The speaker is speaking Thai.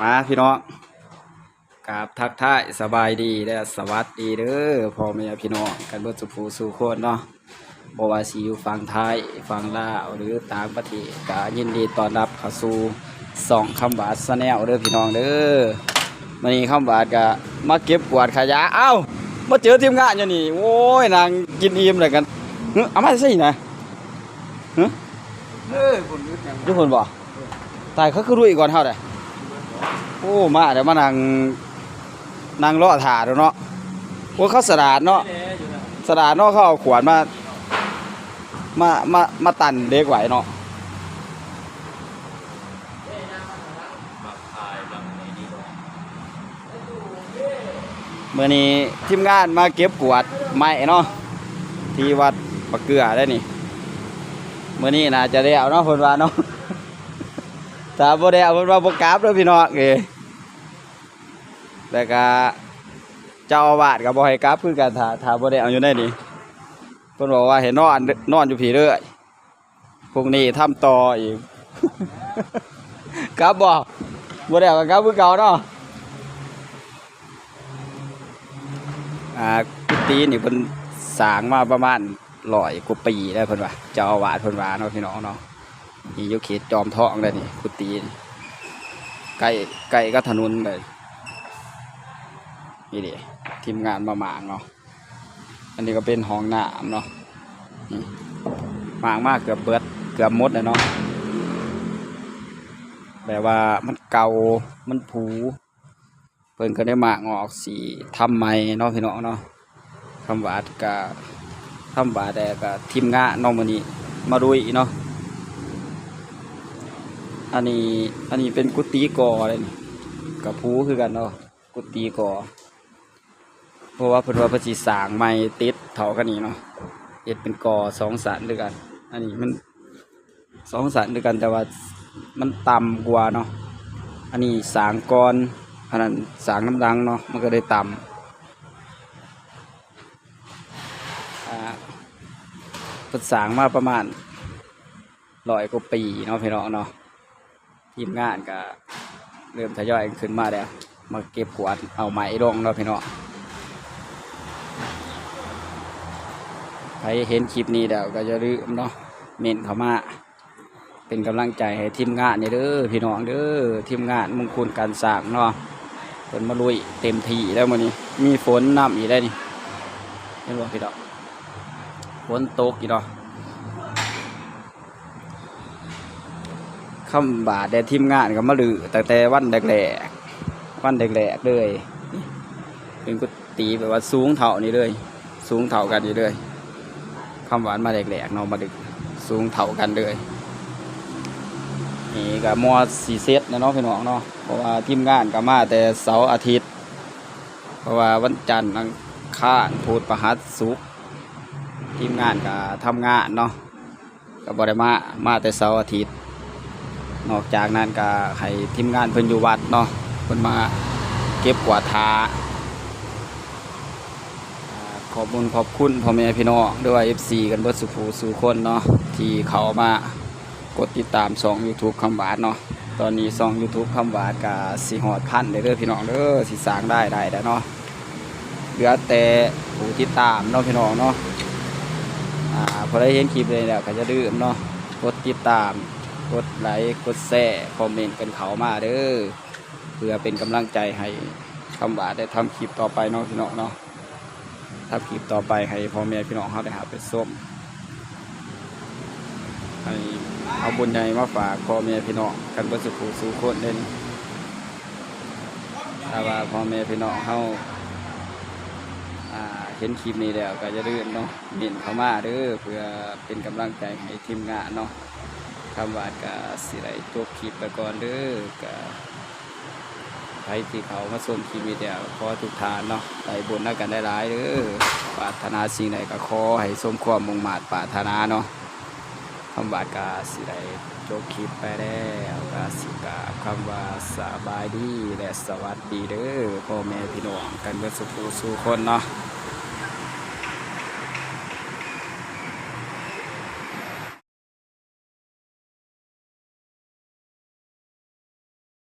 มาพี่น้องกราบทักทายสบายดีและสวัสดีเด้อพ่อแม่พี่น้องกันเบิดสุขสู่คนเนาะบ่ว่าสิอยู่ฝั่งไทยฝั่งลาวหรือต่างประเทศก็ยินดีต้อนรับเข้าสู่ส่องคำบาดชาแนลเด้อพี่น้องเด้อมื้อนี้คำบาดก็มาเก็บกวาดขยะเอ้ามาเจอทีมงานอยู่นี่โอ้ยนางกินอิ่มเลยกันเอามาใส่นะคนรู้จังทุกคนบ่ตายเขาคือรู้อีกก่อนเท่าใดโอ้มาเดี๋ยวมานั่งรอถ่าดูเนาะโอ้เขาสะอาดเนาะสะอาดเนาะเขาเอาขวานมาตันเด็กไหวเนาะเมื่อนี้ทีมงานมาเก็บกวาดไม้เนาะที่วัดปะเกลือได้นี่เมื่อนี้น่าจะได้เอาเนาะคนว่าเนาะถ้าบ่ได้เอาเพิ่นว่าบ่กราบเด้อพี่น้องเอ้แต่ก็เจ้าอาวาสก็บ่ให้กราบคือกันถ้าบ่ได้เอาอยู่ในนี้เพิ่นบอกว่าให้นอนอยู่พี่เด้อพรุ่งนี้ทำต่ออีก กราบบ่ได้เอาก็กราบคือเก่าเนาะกุฏินี่เพิ่นสร้างมาประมาณ100 กว่าปีแล้วเพิ่นว่าเจ้าอาวาสเพิ่นว่าเนาะพี่น้องเนาะนี่อยู่เขตจอมทองเลยนี่กุฏิใกล้ก็ถนนเลยนี่ดิทีมงานมาหมางเนาะอันนี้ก็เป็นห้องน้ำเนาะหมางมากเกือบเบิดเกือบหมดเลยเนาะแบบว่ามันเก่ามันผุเพิ่นก็ได้หมางออกสีทำใหม่เนาะพี่น้องเนาะทำบาดแต่ก็ทีมงานน้องมื้อนี้มาดุยเนาะอันนี้เป็นกุฏิกอเลยกับผูคือกันเนาะกุฏิกอเพราะว่าเพิ่นว่าเพิ่นสิสร้างใหม่ติดเท่ากันนี่เนาะเฮ็ดเป็นกอ2 สันด้วยกันอันนี้มัน2 สันด้วยกันแต่ว่ามันต่ำกว่าเนาะอันนี้สร้างก่อนอันนั้นสร้างน้ำดังเนาะมันก็ได้ต่ำเพิ่นสร้างมาประมาณ100 กว่าปีเนาะพี่น้องเนาะทีมงานก็เริ่มทยอยขึ้นมาแล้วมาเก็บกวาดเอาไม้ลงเนาะพี่น้องใครเห็นคลิปนี้แล้วก็จะลืมเนาะเมนเข้ามาเป็นกำลังใจให้ทีมงานนี่เด้อพี่น้องเด้อทีมงานมงคลการสร้างเนาะฝนมาลุยเต็มที่แล้วมื้อนี้มีฝนน้ำอีกได้นี่เห็นบ่พี่น้องฝนตกอีกเนาะคำบาดแต่ทีมงานก็มาลือแต่วันแรกเลยเป็นกุฏิแบบว่าสูงเท่านี้เลยสูงเท่ากันนี่เลยคำหวานมาแรกเนาะมาดึกสูงเท่ากันเลยนี่ก็มอสีเซตนะเนาะพี่น้องเนาะเพราะว่าทีมงานก็มาแต่เสาร์อาทิตย์เพราะว่าวันจันทร์อังคารพุธพฤหัสศุกร์ทีมงานก็ทำงานเนาะก็บ่ได้มาแต่เสาร์อาทิตย์นอกจากนั้นก็ให้ทีมงานเพิ่นอยู่วัดเนาะเพิ่นมาเก็บกวาดทาขอบคุณพ่อแม่พี่น้องด้วย FC กันเบิดสู่คนเนาะที่เขามากดติดตามช่อง YouTube คำบาดเนาะตอนนี้ช่อง YouTube คำบาดก็สิฮอด1,000เด้อพี่น้องเด้อสิสร้างได้แล้วเนาะเหลือแต่ผู้ติดตามเนาะพี่น้องเนาะพอได้เห็นคลิปเลยแล้วก็จะลืมเนาะกดติดตามกดไลค์กดแชร์คอมเมนต์กันเขามาเด้อเพื่อเป็นกำลังใจให้คำบาดได้ทำคลิปต่อไปเนาะพี่น้องเนาะทำคลิปต่อไปให้พ่อแม่พี่น้องเขาได้หาไปส้มให้เอาบุญใหญ่มาฝากพ่อแม่พี่น้องกันเพื่อสู่คนเด่นถ้าว่าพ่อแม่พี่น้องเขาเห็นคลิปนี้แล้วก็จะลืมเนาะเมนเข้ามาเด้อเพื่อเป็นกำลังใจให้ทีมงานเนาะคำว่าก็สิได้จบคลิปไปก่อนเด้อก็ใครที่เขามาส่งคลิปนี้เดียวขอทุกทานเนาะได้บุญกันได้หลายเด้อปรารถนาสิ่งใดก็ขอให้สมความมุ่งมั่นปรารถนาเนาะคำว่าก็สิได้จบคลิปไปแล้วก็สิกราบคำว่าสบายดีและสวัสดีเด้อพ่อแม่พี่น้องกันเพื่อสู่คนเนาะ